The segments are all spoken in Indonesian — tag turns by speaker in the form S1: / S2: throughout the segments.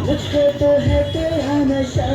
S1: मुझको तो है तेरा नशा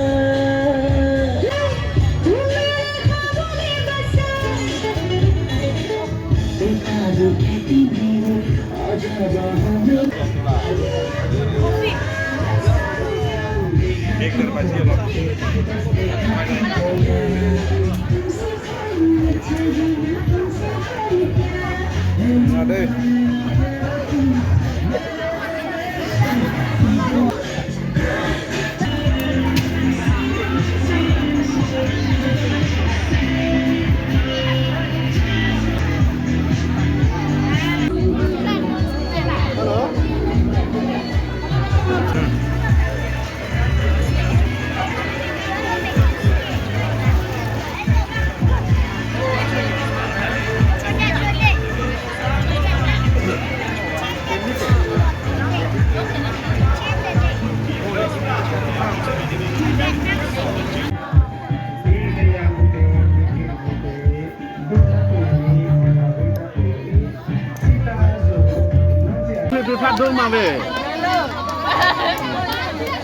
S2: Dong mame.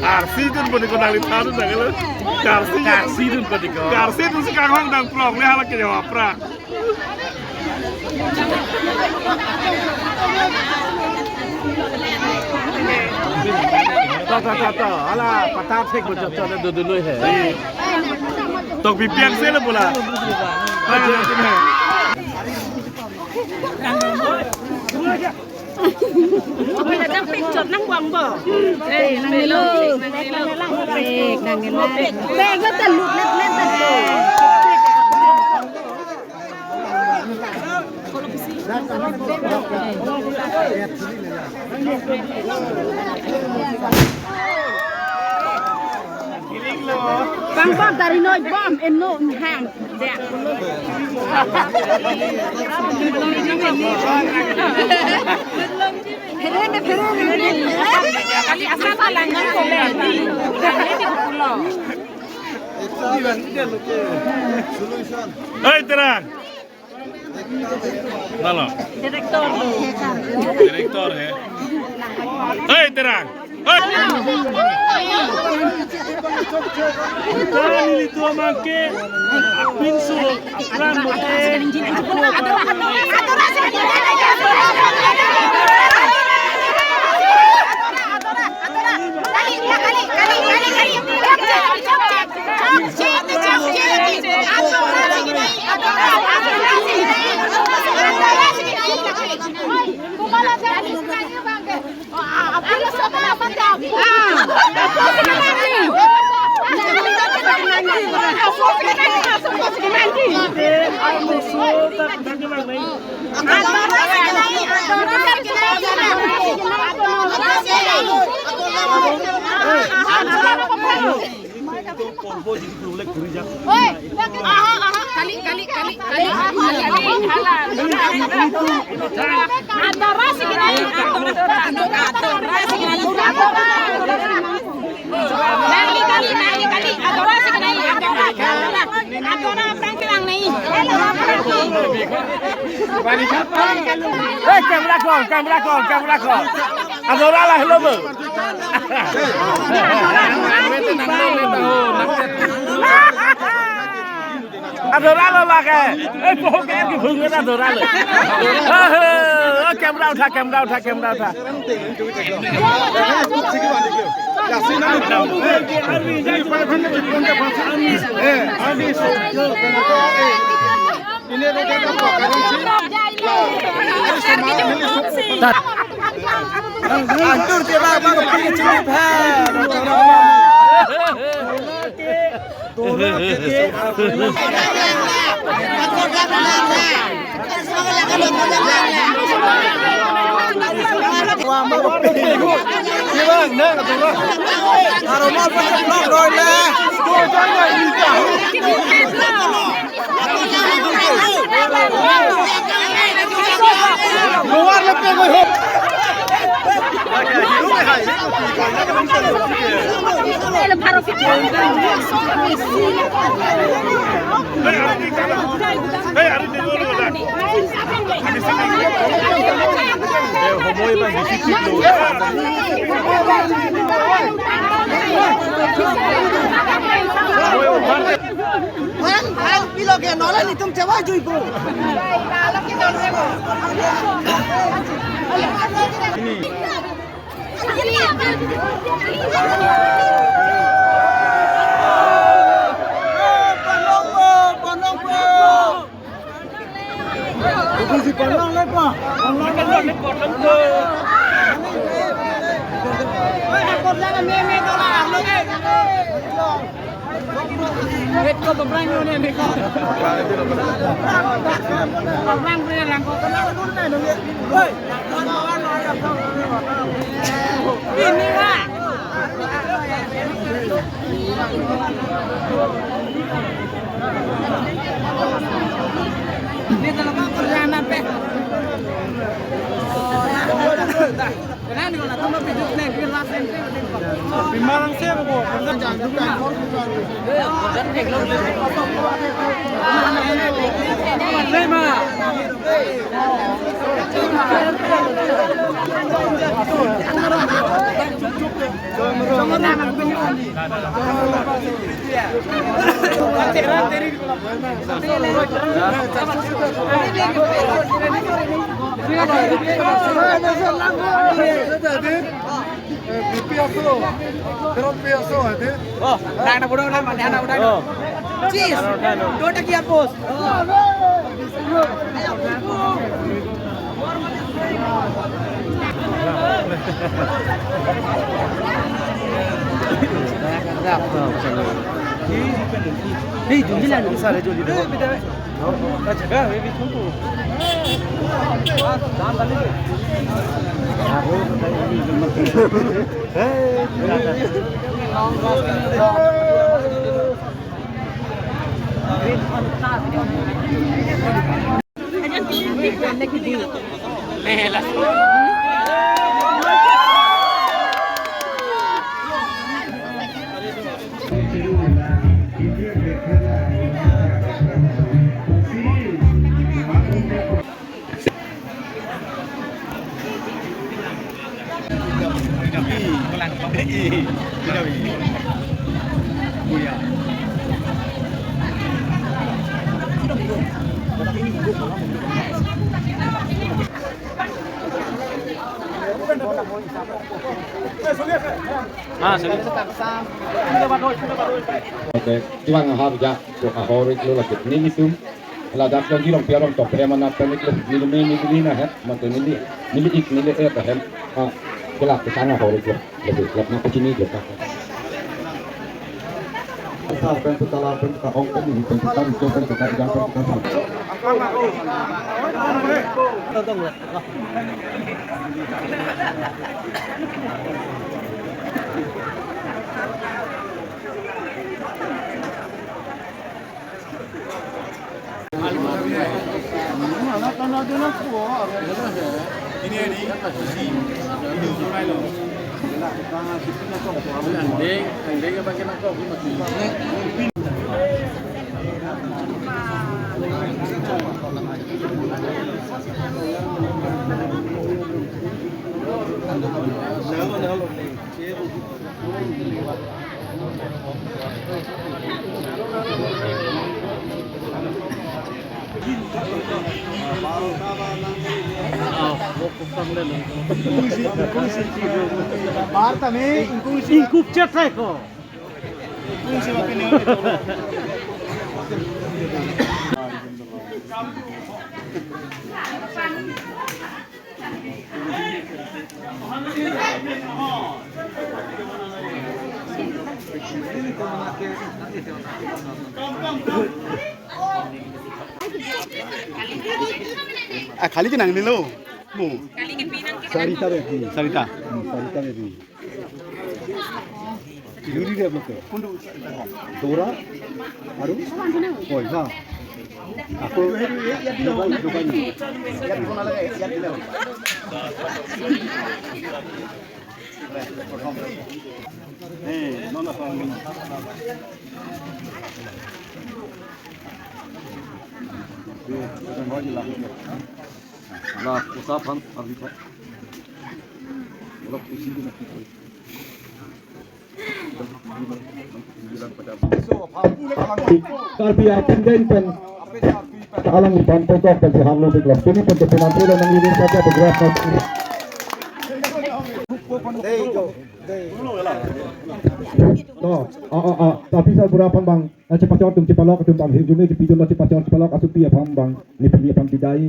S2: Karsi tu pun ikut dari tahu tak kalau karsi tu pun ikut. Karsi tu sekarang orang dah prok ni halak kerja apa? Tak. Alah patah cek macam tu ada dulu he. Tok bibiang saya lah pula. Aja ni.
S3: Bây giờ đang bị chuột năng quăng bờ. Đây, năng lên lơ. Năng lên lơ. Bè nó tần lụt lên tần bang bom dari nơi bom em nổ hàng đẹp kali asal palangan komen
S2: Hei terang. Halo. Direktor he. Hei terang. Tani itu amake pinsu apran mote. Kamera kon. Adora lah hello bu. Adora lo lah ke. Pohon ke phung ke adora lo. Kamera utha.
S4: Ini ada Antur tiba bang pergi cilip
S3: le paro fit.
S4: Kilo ke nolah ni tum cewa cuy ko. Si panong le pa. Panong le kot lắm cơ. Kot la me ko la lo ke. Hết có bầm răng luôn nè con. Bầm răng bây giờ làm có cái nào luôn này được không? Ơi, nhìn đi ra. Ini kalau mau kerjaan apa? Kenapa kalau kamu pergi ke Villa Center? Bimarang saya kok, kerja jangan juga. Lima. Cheese. Dua taki apos. Hey, jom jalan. Besar aja di depan. Oh, jaga, baby tunggu. Dalam balik.
S5: Oke, tiwang ngahar ya, tuh ahorik lu lagi ini itu, ladak lagi long piarom top preman apa nih lu ini nah ya, mantan ini kan, kelak ke sana ahorik lu, lebih kelak nak ke sini juga. Sampai setelah kita ongkong ini kita coba kita jangan kita.
S2: Kali ke nang nilo, mu.
S5: Sarita deh,
S2: Sarita.
S5: Sarita deh. Yuri deh belum. Dora, aduh. Oh iya. Aku dukan.
S2: No.
S5: Lah, usapan arbitra. Kalau isi di nanti. Karpia pendeng pen alang di pantai kok pen si Hamlo di kelas ini pen penampu dan mengirim saja bergerak. No, tapi saya berapa bang? Cepat tum cepalok tum tam hijau ni kipidon lo cepat cepalok asupi apa bang? Ni pilih apa bidai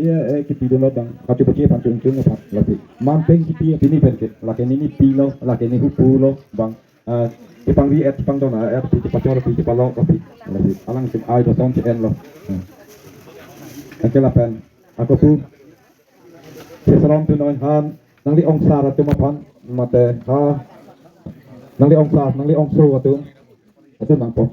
S5: kipidon lo bang? Kau cuci apa cung apa? Lagi mampeng kipi ini pergi. Lagi ini pilo, lagi ini hupulo bang. Ipang di ipang dona cepat cepalok tapi lagi alang sim ai do son cen lo. Aquela pen. Aku tu seserong tu noin han nang di ong sara tu mapan mate ha nang di ong sar nang di ong su tu nang po.